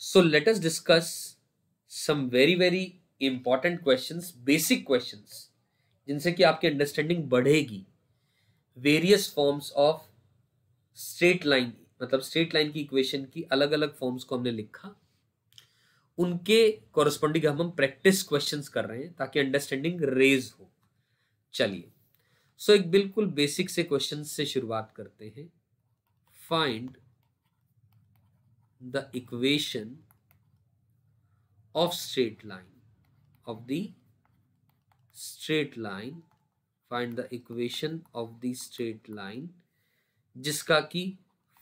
So let us discuss some very very important questions, basic questions, जिनसे कि आपकी understanding बढ़ेगी. Various forms of straight line, मतलब straight line की equation की अलग अलग फॉर्म्स को हमने लिखा, उनके कॉरेस्पॉन्डिंग हम प्रैक्टिस क्वेश्चंस कर रहे हैं ताकि अंडरस्टैंडिंग रेज हो. चलिए, सो एक बिल्कुल बेसिक से क्वेश्चन से शुरुआत करते हैं. Find the equation of straight line, of the straight line, find the equation of the straight line, जिसका की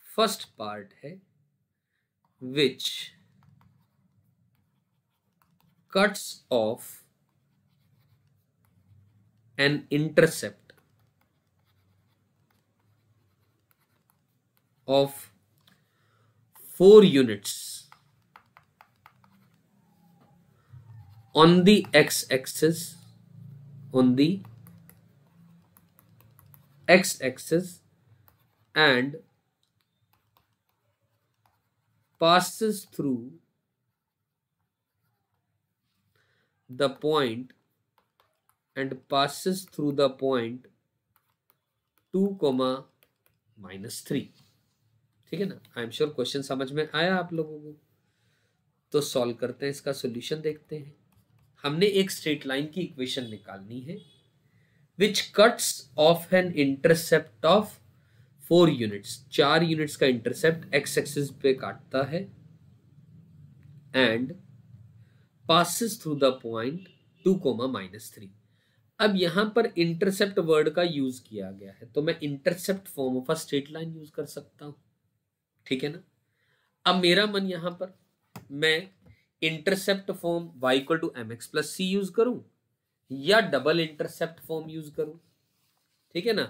फर्स्ट पार्ट है which cuts off an intercept of 4 units on the x-axis, and passes through the point 2, ठीक है ना. आई am sure question समझ में आया आप लोगों को. तो सॉल्व करते हैं, इसका सॉल्यूशन देखते हैं. हमने एक स्ट्रेट लाइन की इक्वेशन निकालनी है which cuts off an intercept of 4 units, 4 units का इंटरसेप्ट एक्स एक्सिस पे काटता है and passes through the point 2, अब यहां पर इंटरसेप्ट वर्ड का यूज किया गया है, तो मैं intercept form of a straight line use कर सकता हूं. ठीक है ना. अब मेरा मन यहां पर मैं intercept form y equal to mx plus c use करूं या डबल इंटरसेप्ट फॉर्म यूज करूं. ठीक है ना.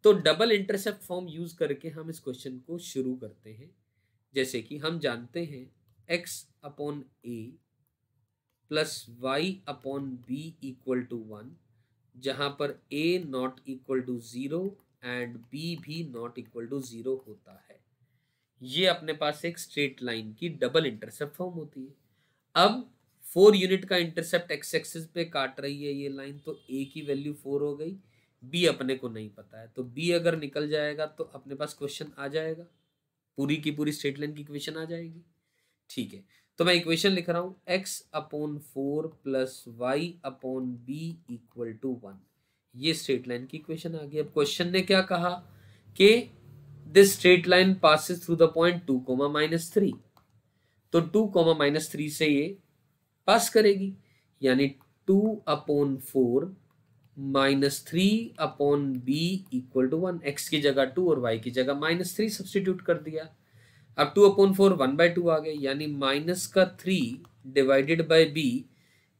तो डबल इंटरसेप्ट फॉर्म यूज करके हम इस क्वेश्चन को शुरू करते हैं. जैसे कि हम जानते हैं x upon a plus y upon b equal to 1, जहां पर a not equal to 0 and b भी नॉट इक्वल टू 0 होता है. ये अपने पास एक स्ट्रेट लाइन की डबल इंटरसेप्ट फॉर्म होती है. अब 4 यूनिट का इंटरसेप्ट एक्स एक्सिस पे काट रही है ये लाइन, तो a की वैल्यू 4 हो गई, b अपने को नहीं पता है, तो b अगर निकल जाएगा तो अपने पास क्वेश्चन आ जाएगा, पूरी की पूरी स्ट्रेट लाइन की इक्वेशन आ जाएगी. ठीक है. तो मैं इक्वेशन लिख रहा हूं x upon 4 plus y upon b equal to 1. ये स्ट्रेट लाइन की इक्वेशन आ गई. अब क्वेश्चन ने क्या कहा कि this straight line passes through the point 2, तो 2, से ये पास करेगी, यानी 2/4 minus 3/b equal to 1. X की जगह 2 और y की जगह -3 सब्सटीट्यूट कर दिया. अब 2/4 1/2 आ गए, यानी माइनस का 3 divided by b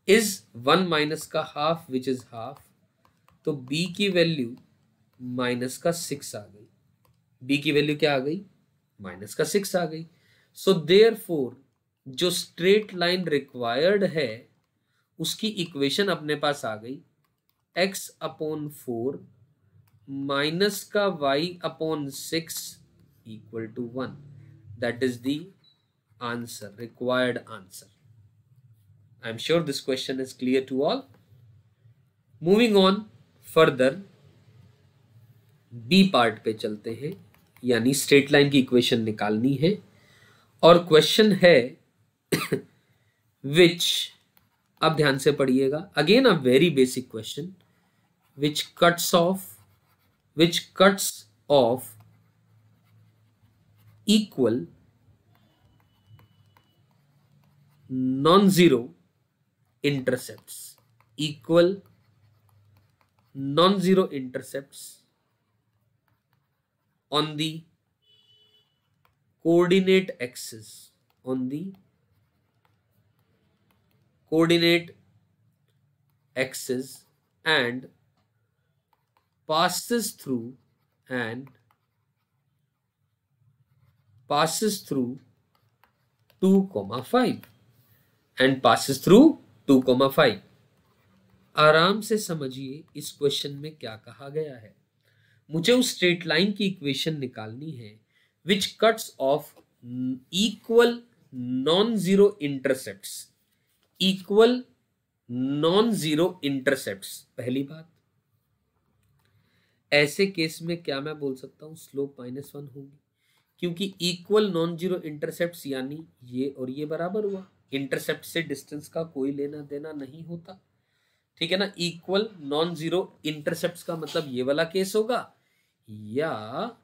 is 1 minus का हाफ विच इज हाफ. तो b की वैल्यू माइनस का 6 आ गई. b की वैल्यू क्या आ गई? माइनस का 6 आ गई. सो देयरफॉर जो स्ट्रेट लाइन रिक्वायर्ड है उसकी इक्वेशन अपने पास आ गई x अपॉन 4 माइनस का y upon 6 equal to 1. That is the answer, required answer. I am sure this question is clear to all. Moving on further, B part पे चलते हैं, यानी स्ट्रेट लाइन की इक्वेशन निकालनी है. और क्वेश्चन है विच, अब ध्यान से पढ़िएगा, again a very basic question, which cuts of equal non-zero intercepts on the coordinate axis, and passes through 2,5 and passes through 2,5. आराम से समझिए इस क्वेश्चन में क्या कहा गया है. मुझे उस स्ट्रेट लाइन की इक्वेशन निकालनी है which cuts of equal non zero intercepts equal non zero intercepts. पहली बात, ऐसे केस में क्या मैं बोल सकता हूं, स्लोप -1 होगी, क्योंकि इक्वल नॉन जीरो इंटरसेप्ट्स यानी ये और ये बराबर हुआ। इंटरसेप्ट से डिस्टेंस का कोई लेना देना नहीं होता, ठीक है ना। इक्वल नॉन जीरो इंटरसेप्ट्स का मतलब ये वाला केस होगा या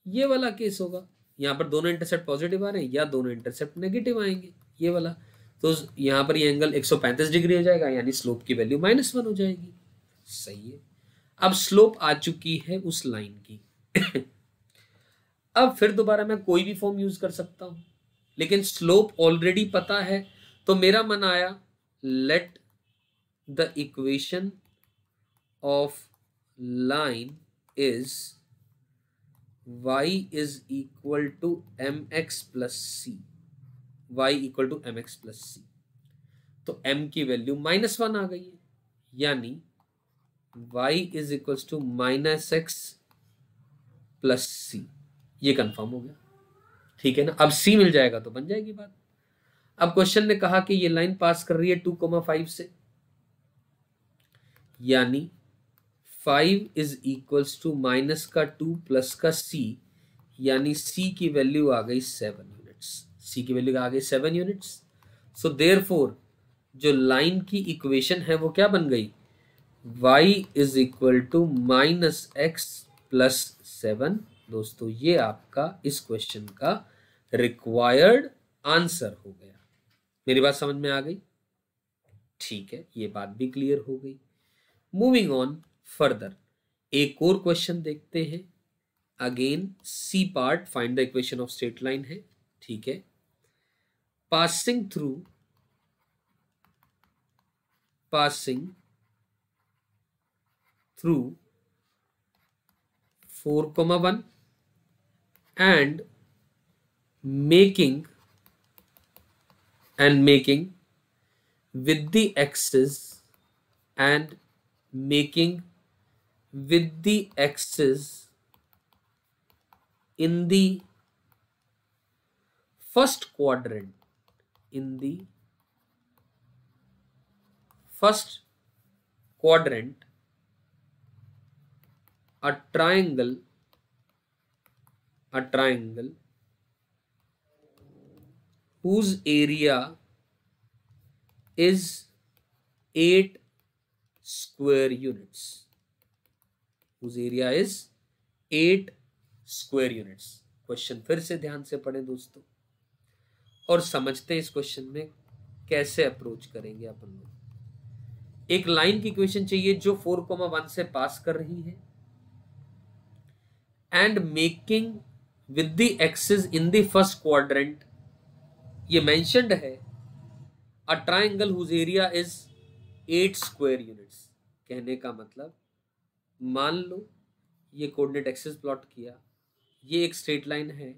ये वाला केस होगा। यहाँ पर दोनों इंटरसेप्ट पॉजिटिव आ रहे हैं या दोनों इंटरसेप्ट नेगेटिव आएंगे, ये वाला। तो यहाँ पर ये एंगल 135 डिग्री हो जाएगा, यानी स्लोप की वैल्यू -1 हो जाएगी। सही है। अब स्लोप आ चुकी है उस लाइन की। अब फिर दोबारा मैं कोई भी फॉर्म यूज कर सकता हूं, लेकिन स्लोप ऑलरेडी पता है, तो मेरा मन आया let the equation of line is y is equal to mx plus c, y equal to mx plus c। तो m की वैल्यू -1 आ गई है, यानी y is equals to -x plus c। ये कंफर्म हो गया, ठीक है ना। अब c मिल जाएगा तो बन जाएगी बात। अब क्वेश्चन ने कहा कि ये लाइन पास कर रही है 2,5 से, यानी 5 इज इक्वल्स टू माइनस का 2 प्लस का c, यानी c की वैल्यू आ गई 7 यूनिट्स। c की वैल्यू आ गई 7 यूनिट्स। सो देयरफॉर जो लाइन की इक्वेशन है वो क्या बन गई, y is equal to -x plus 7। दोस्तों ये आपका इस क्वेश्चन का रिक्वायर्ड आंसर हो गया। मेरी बात समझ में आ गई? ठीक है, ये बात भी क्लियर हो गई। मूविंग ऑन फर्दर, एक और क्वेश्चन देखते हैं। Again C part, find the equation of straight line है, ठीक है। Passing through 4,1 and making with the axis and making with the axis in the first quadrant, in the first quadrant a triangle whose area is 8 square units, whose area is 8 square units। Question फिर से ध्यान से पढ़ें दोस्तों, और समझते हैं इस क्वेश्चन में कैसे अप्रोच करेंगे अपन लोग। एक लाइन की इक्वेशन चाहिए जो 4,1 से पास कर रही है, and making with the axis in the first quadrant. ये मेंशन्ड है a triangle whose area is 8 square units. कहने का मतलब, मान लो ये कोऑर्डिनेट एक्सिस प्लॉट किया, ये एक स्ट्रेट लाइन है,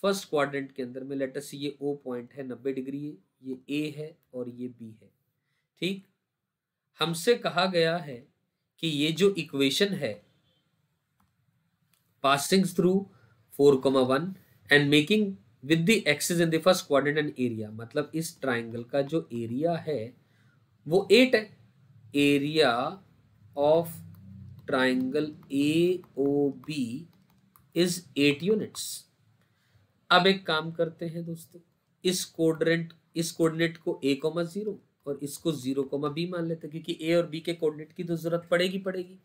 फर्स्ट क्वाड्रेंट के अंदर में लेट अस ये ओ पॉइंट है 90 डिग्री है, ये ए है और ये बी है, ठीक। हमसे कहा गया है कि ये जो इक्वेशन है passing through 4,1 and making with the axis in the first quadrant and area, मतलब इस ट्राइंगल का जो एरिया है वो 8 है। Area of triangle AOB is 8 units. अब एक काम करते हैं दोस्तों, इस कोऑर्डिनेट को A,0 और इसको 0,B मान लेते हैं, क्योंकि A और B के कोऑर्डिनेट की तो जरूरत पड़ेगी।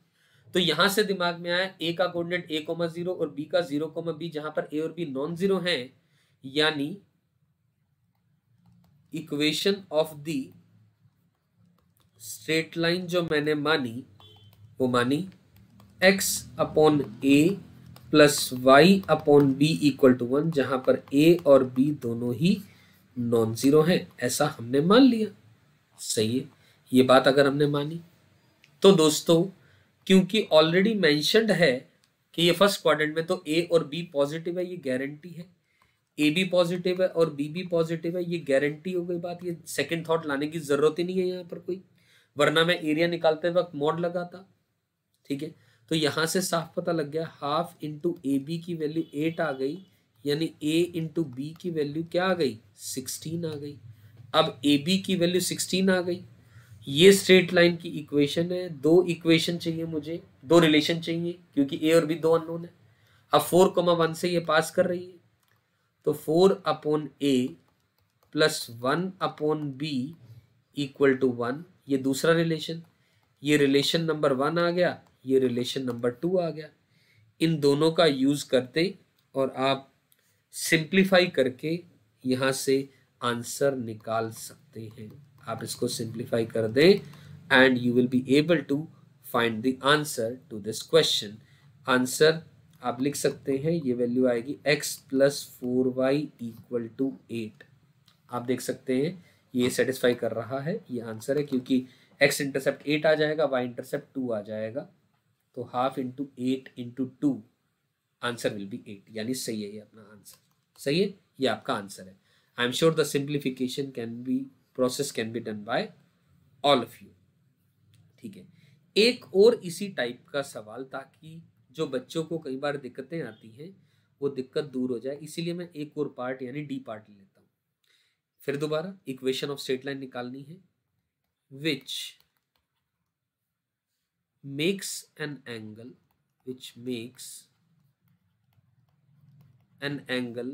तो यहां से दिमाग में आया A का कोऑर्डिनेट A,0 और B का 0,B, जहां पर A और B नॉन जीरो हैं, यानी equation of the straight line जो मैंने मानी वो मानी x/a plus y/b equal to 1, जहां पर a और b दोनों ही नॉन जीरो हैं, ऐसा हमने मान लिया। सही है, ये बात अगर हमने मानी तो दोस्तों, क्योंकि ऑलरेडी मेंशन्ड है कि ये फर्स्ट क्वाड्रेंट में तो a और b पॉजिटिव है, ये गारंटी है। ए भी पॉजिटिव है और बी भी पॉजिटिव है, ये गारंटी हो गई बात। ये सेकंड थॉट लाने की जरूरत ही नहीं है यहाँ पर कोई, वरना मैं एरिया निकालते वक्त मॉड लगाता, ठीक है। तो यहां से साफ पता लग गया, हाफ इंटू ए बी की वैल्यू 8 आ गई, यानी a इंटू बी की वैल्यू क्या आ गई, 16 आ गई। अब ए बी की वैल्यू 16 आ गई। ये स्ट्रेट लाइन की इक्वेशन है। दो इक्वेशन चाहिए मुझे, दो रिलेशन चाहिए, क्योंकि ए और बी दो अननोन है। अब 4,1 से ये पास कर रही है, तो 4/a plus 1/b equal to 1। ये दूसरा रिलेशन, ये रिलेशन नंबर 1 आ गया, ये रिलेशन नंबर 2 आ गया। इन दोनों का यूज करते और आप सिंप्लीफाई करके यहां से आंसर निकाल सकते हैं। आप इसको सिंप्लीफाई कर दें and you will be able to find the answer to this question. Answer आप लिख सकते हैं, ये वैल्यू आएगी x plus 4y equal to 8। आप देख सकते हैं ये सेटिस्फाई कर रहा है, ये आंसर है, क्योंकि x इंटरसेप्ट 8 आ जाएगा, y इंटरसेप्ट 2 आ जाएगा, तो half into 8 into 2 answer will be 8, यानी सही है ये अपना आंसर, सही है, ये आपका आंसर है। आई am sure the simplification process can be done by all of you. ठीक है, एक और इसी टाइप का सवाल, ताकि जो बच्चों को कई बार दिक्कतें आती हैं वो दिक्कत दूर हो जाए, इसीलिए मैं एक और पार्ट यानी डी पार्ट ले लेता हूं। फिर दोबारा इक्वेशन ऑफ स्ट्रेट लाइन निकालनी है, which makes an angle, which makes an angle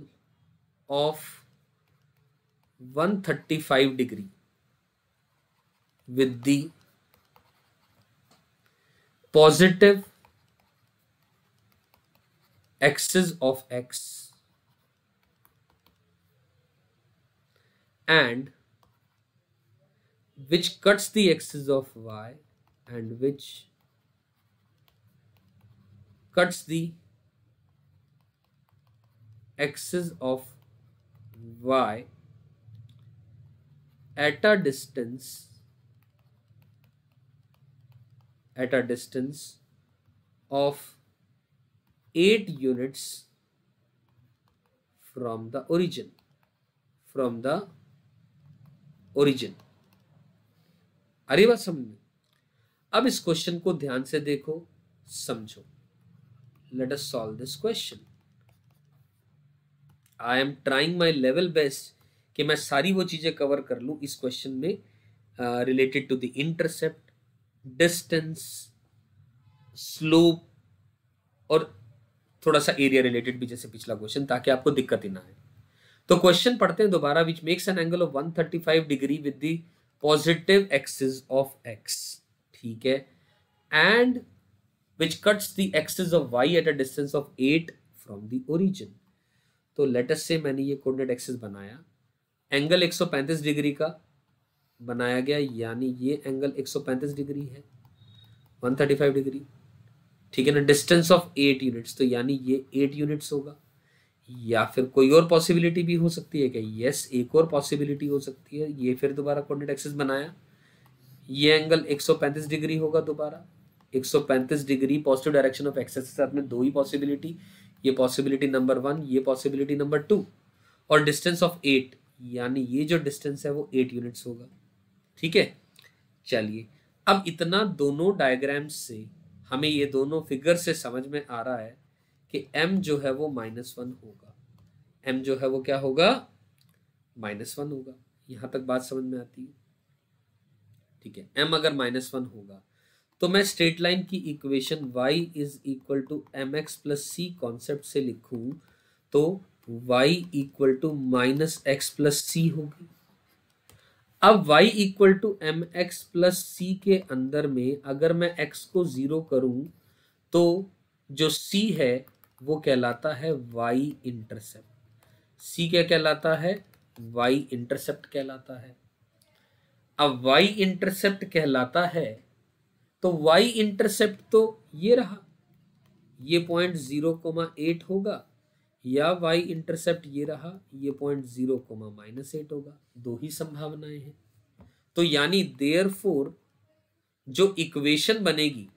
of 135 degree with the positive axis of x and which cuts the axis of y and which cuts the axis of y at a distance of 8 units from the origin, अरे बात समझ में। अब इस question को ध्यान से देखो, समझो। Let us solve this question. I am trying my level best कि मैं सारी वो चीजें कवर कर लूं इस क्वेश्चन में, related to the intercept, distance, slope और थोड़ा सा एरिया रिलेटेड भी, जैसे पिछला क्वेश्चन, ताकि आपको दिक्कत ही ना आए। तो क्वेश्चन पढ़ते हैं दोबारा। Which makes an angle of 135 degree with the positive axis of x, ठीक है, and which cuts the axis of y at a distance of 8 from the origin. तो लेट अस से मैंने ये कोऑर्डिनेट एक्सिस बनाया, एंगल 135 डिग्री का बनाया गया, यानी ये एंगल 135 डिग्री है, 135 डिग्री, ठीक है ना। डिस्टेंस ऑफ 8 यूनिट्स, तो यानी ये 8 यूनिट्स होगा। या फिर कोई और पॉसिबिलिटी भी हो सकती है क्या? यस, एक और पॉसिबिलिटी हो सकती है। ये फिर दोबारा कोऑर्डिनेट एक्सिस बनाया, ये एंगल 135 डिग्री होगा, दोबारा 135 degree positive direction of axis के साथ में दो ही पॉसिबिलिटी, ये पॉसिबिलिटी नंबर 1, ये पॉसिबिलिटी नंबर 2, और डिस्टेंस ऑफ 8, यानी ये जो डिस्टेंस है वो 8 यूनिट्स होगा, ठीक है। चलिए, अब इतना दोनों डायग्राम्स से हमें ये दोनों फिगर से समझ में आ रहा है कि m जो है वो -1 होगा, m जो है वो क्या होगा, -1 होगा। यहां तक बात समझ में आती है, ठीक है। m अगर -1 होगा तो मैं स्ट्रेट लाइन की equation y is equal to mx plus C concept से लिखूं तो y equal to -x plus C होगी। अब y equal to mx plus C के अंदर में अगर मैं x को 0 करूं तो जो c है वो कहलाता है y इंटरसेप्ट। c क्या कहलाता है? y इंटरसेप्ट कहलाता है। अब y इंटरसेप्ट कहलाता है तो y इंटरसेप्ट तो ये रहा, ये पॉइंट 0,8 होगा, या y इंटरसेप्ट ये रहा, ये पॉइंट 0,-8 होगा। दो ही संभावनाएं हैं। तो यानी देयरफॉर जो इक्वेशन बनेगी,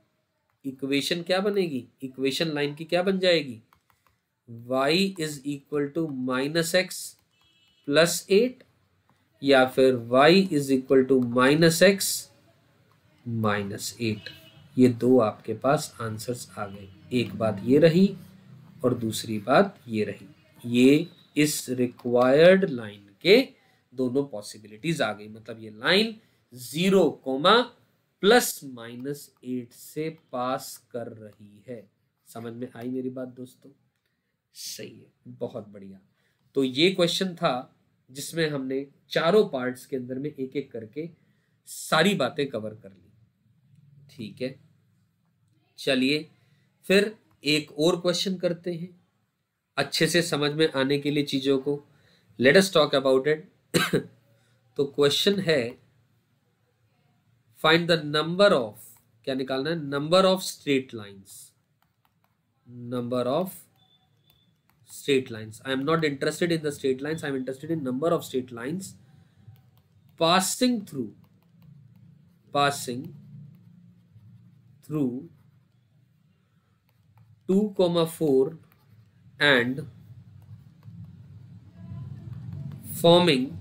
इक्वेशन क्या बनेगी, इक्वेशन लाइन की क्या बन जाएगी, y is equal to -x plus 8, या फिर y is equal to -x -8। ये दो आपके पास आंसर्स आ गए। एक बात ये रही और दूसरी बात ये रही, ये इस रिक्वायर्ड लाइन के दोनों पॉसिबिलिटीज आ गई, मतलब ये लाइन 0, ±8 से पास कर रही है। समझ में आई मेरी बात दोस्तों? सही है, बहुत बढ़िया। तो ये क्वेश्चन था जिसमें हमने चारों पार्ट्स के अंदर में एक एक करके सारी बातें कवर कर ली। ठीक है, चलिए फिर एक और क्वेश्चन करते हैं अच्छे से समझ में आने के लिए चीजों को। Let us talk about it. तो क्वेश्चन है फाइंड द नंबर ऑफ, क्या निकालना है? Number of straight lines. Number of straight lines. I am not interested in the straight lines. I am interested in number of straight lines passing through 2, 4 and forming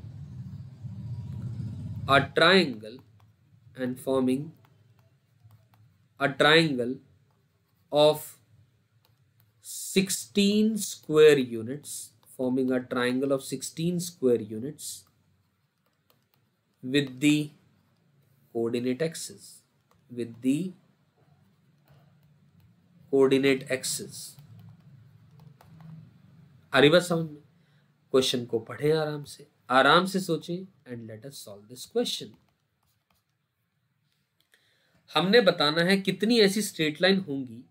a triangle of 16 square units, forming a triangle of 16 square units with the coordinate axis, अरे बस समझ में, question को पढ़ें आराम से सोचें and let us solve this question. हमने बताना है कितनी ऐसी स्ट्रेट लाइन होंगी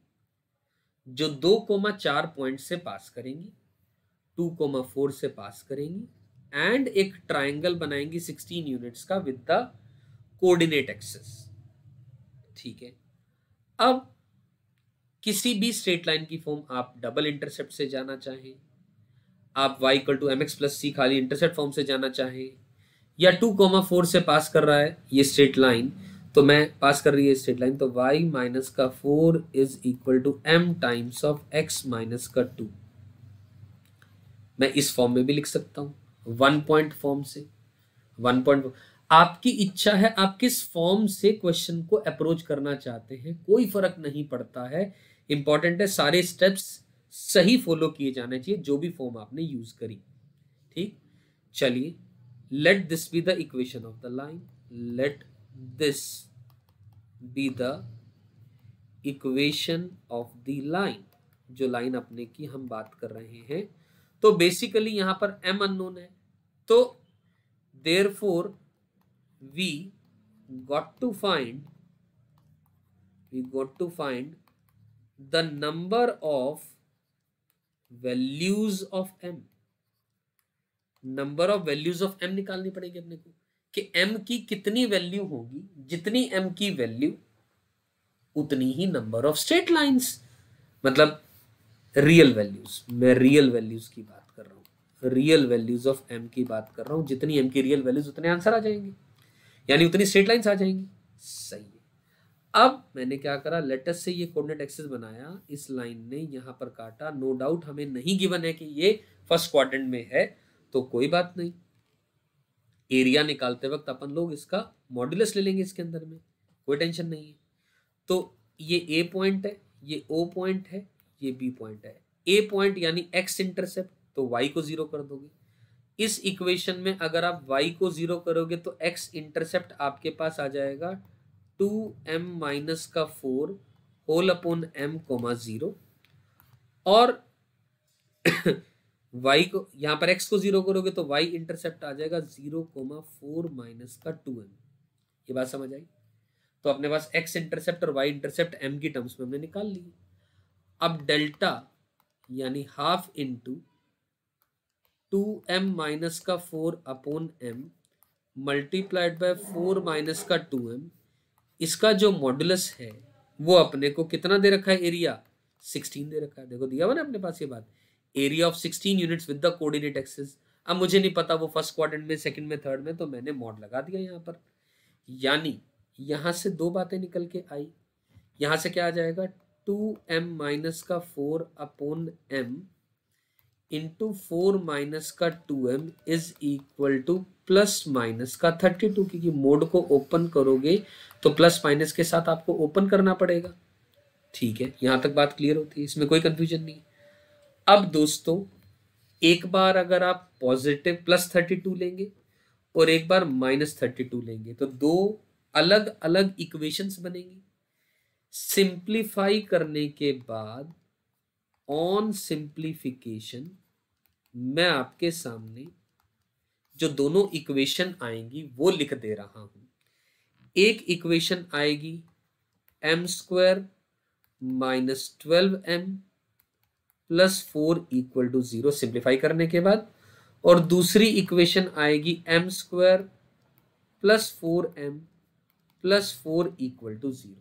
जो 2,4 पॉइंट से पास करेंगी, 2,4 से पास करेंगी एंड एक ट्राइंगल बनाएंगी 16 यूनिट्स का विद द कोऑर्डिनेट एक्सिस। ठीक है, अब किसी भी स्ट्रेट लाइन की फॉर्म आप डबल इंटरसेप्ट से जाना चाहें, आप y = mx + c खाली इंटरसेप्ट फॉर्म से जाना चाहें, या 2,4 से पास कर रहा है ये स्ट्रेट लाइन, तो मैं पास कर रही है स्ट्रेट लाइन, तो y - 4 = m times of x - 2। मैं इस फॉर्म में भी लिख सकता हूं, 1 पॉइंट फॉर्म से। 1 पॉइंट आपकी इच्छा है, आप किस फॉर्म से क्वेश्चन को अप्रोच करना चाहते हैं, कोई फर्क नहीं पड़ता है। इंपॉर्टेंट है सारे स्टेप्स सही फॉलो किए जाने चाहिए जो भी फॉर्म आपने यूज करी। ठीक, चलिए let this be the equation of the line, let this be the equation of the line, जो लाइन अपने की हम बात कर रहे हैं। तो बेसिकली यहां पर m अननोन है, तो therefore we got to find the number of values of m, number of values of m निकालनी पड़ेगी अपने को कि m की कितनी वैल्यू होगी, जितनी m की वैल्यू उतनी ही नंबर ऑफ स्ट्रेट लाइंस, मतलब रियल वैल्यूज। मैं रियल वैल्यूज की बात कर रहा हूं, रियल वैल्यूज ऑफ m की बात कर रहा हूं। जितनी m की रियल वैल्यूज उतने आंसर आ जाएंगे, यानी उतनी स्ट्रेट लाइंस आ जाएंगी। सही है। अब मैंने क्या करा, लेटस से ये कोऑर्डिनेट एक्सिस बनाया, इस लाइन ने यहां पर काटा। नो डाउट हमें नहीं गिवन है कि ये फर्स्ट क्वाड्रेंट में है, तो कोई बात नहीं, एरिया निकालते वक्त अपन लोग इसका मॉड्यूलस ले लेंगे इसके अंदर में, कोई टेंशन नहीं है। तो ये ए पॉइंट है, ये ओ पॉइंट है, ये बी पॉइंट है। ए पॉइंट यानी एक्स इंटरसेप्ट, तो वाई को 0 कर दोगे। इस इक्वेशन में अगर आप y को 0 करोगे तो x इंटरसेप्ट आपके पास आ जाएगा 2m - 4 होल अपॉन m, 0, और y को यहां पर x को 0 करोगे तो y इंटरसेप्ट आ जाएगा 0,4 - 2m। ये बात समझ आई? तो अपने पास x इंटरसेप्ट और y इंटरसेप्ट m की टर्म्स में हमने निकाल ली। अब डेल्टा यानी हाफ इंटू 2m - 4 अपॉन m मल्टीप्लाइड बाय 4 - 2m, इसका जो मॉडुलस है वो अपने को कितना दे रखा है, एरिया 16 दे रखा है। देखो दिया हुआ ना अपने पास ये बात, area of 16 units with the coordinate axis. अब मुझे नहीं पता वो फर्स्ट क्वाड्रेंट में, सेकंड में, थर्ड में, तो मैंने मॉड लगा दिया यहाँ पर। यानी यहां से दो बातें निकल के आई, यहां से क्या आ जाएगा 2m - 4 अपॉन m into 4 - 2m is equal to ±32, क्योंकि मोड को ओपन करोगे तो प्लस माइनस के साथ आपको ओपन करना पड़ेगा। ठीक है, यहां तक बात क्लियर होती है, इसमें कोई कंफ्यूजन नहीं। अब दोस्तों एक बार अगर आप पॉजिटिव +32 लेंगे और एक बार -32 लेंगे तो दो अलग अलग इक्वेशंस बनेंगी। सिंप्लीफाई करने के बाद ऑन सिंप्लीफिकेशन मैं आपके सामने जो दोनों इक्वेशन आएंगी वो लिख दे रहा हूं। एक इक्वेशन आएगी m² -12m +4 = 0 सिंप्लीफाई करने के बाद, और दूसरी इक्वेशन आएगी m² +4m +4 = 0।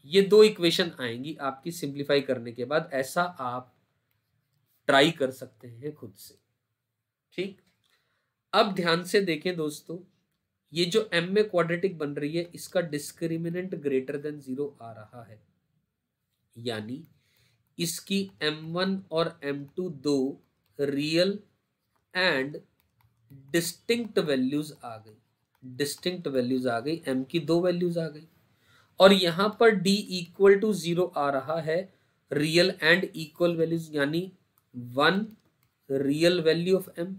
ये दो इक्वेशन आएंगी आपकी सिंप्लीफाई करने के बाद। ऐसा आप ट्राई कर सकते हैं खुद से। ठीक, अब ध्यान से देखें दोस्तों, ये जो m में क्वाड्रेटिक बन रही है इसका डिस्क्रिमिनेंट >0 आ रहा है, यानी इसकी m1 और m2 दो रियल एंड डिस्टिंक्ट वैल्यूज आ गई। डिस्टिंक्ट वैल्यूज आ गई, m की दो वैल्यूज आ गई, और यहां पर d = 0 आ रहा है, रियल एंड इक्वल वैल्यूज, यानी 1 real value of m,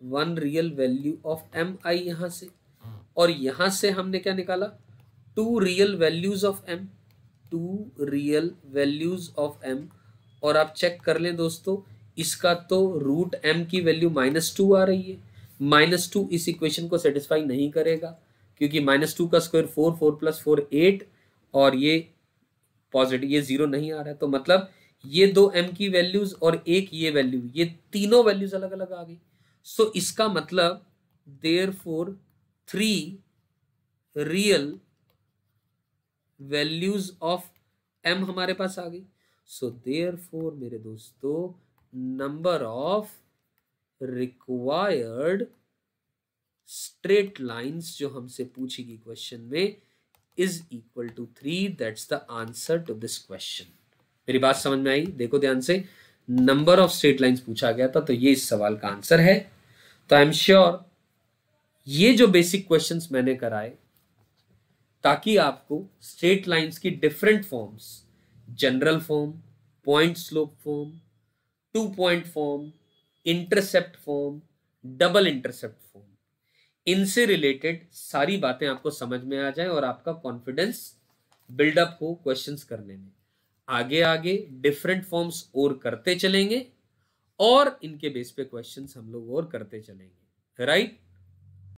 1 real value of m आई यहां से, और यहां से हमने क्या निकाला, 2 real values of m, 2 real values of m। और आप चेक कर लें दोस्तों, इसका तो √m की वैल्यू -2 आ रही है। -2 इस इक्वेशन को सेटिस्फाई नहीं करेगा, क्योंकि -2 का स्क्वायर 4, 4 + 4 8, और ये पॉजिटिव, ये 0 नहीं आ रहा है, तो मतलब ये दो m की वैल्यूज और एक ये वैल्यू, ये तीनों वैल्यूज अलग अलग आ गई। सो इसका मतलब therefore 3 real values of m हमारे पास आ गई। सो देयरफॉर मेरे दोस्तों, number of required straight lines जो हमसे पूछेगी क्वेश्चन में = 3। That's the answer to this question. मेरी बात समझ में आई? देखो ध्यान से, नंबर ऑफ स्ट्रेट लाइंस पूछा गया था, तो ये इस सवाल का आंसर है। तो आई एम श्योर ये जो बेसिक क्वेश्चंस मैंने कराए, ताकि आपको स्ट्रेट लाइंस की different forms, general form, point slope form, 2 point form, intercept form, double intercept form, इनसे रिलेटेड सारी बातें आपको समझ में आ जाए और आपका कॉन्फिडेंस बिल्डअप हो क्वेश्चंस करने में। आगे आगे डिफरेंट फॉर्म्स और करते चलेंगे और इनके बेस पे क्वेश्चंस हम लोग और करते चलेंगे, राइट।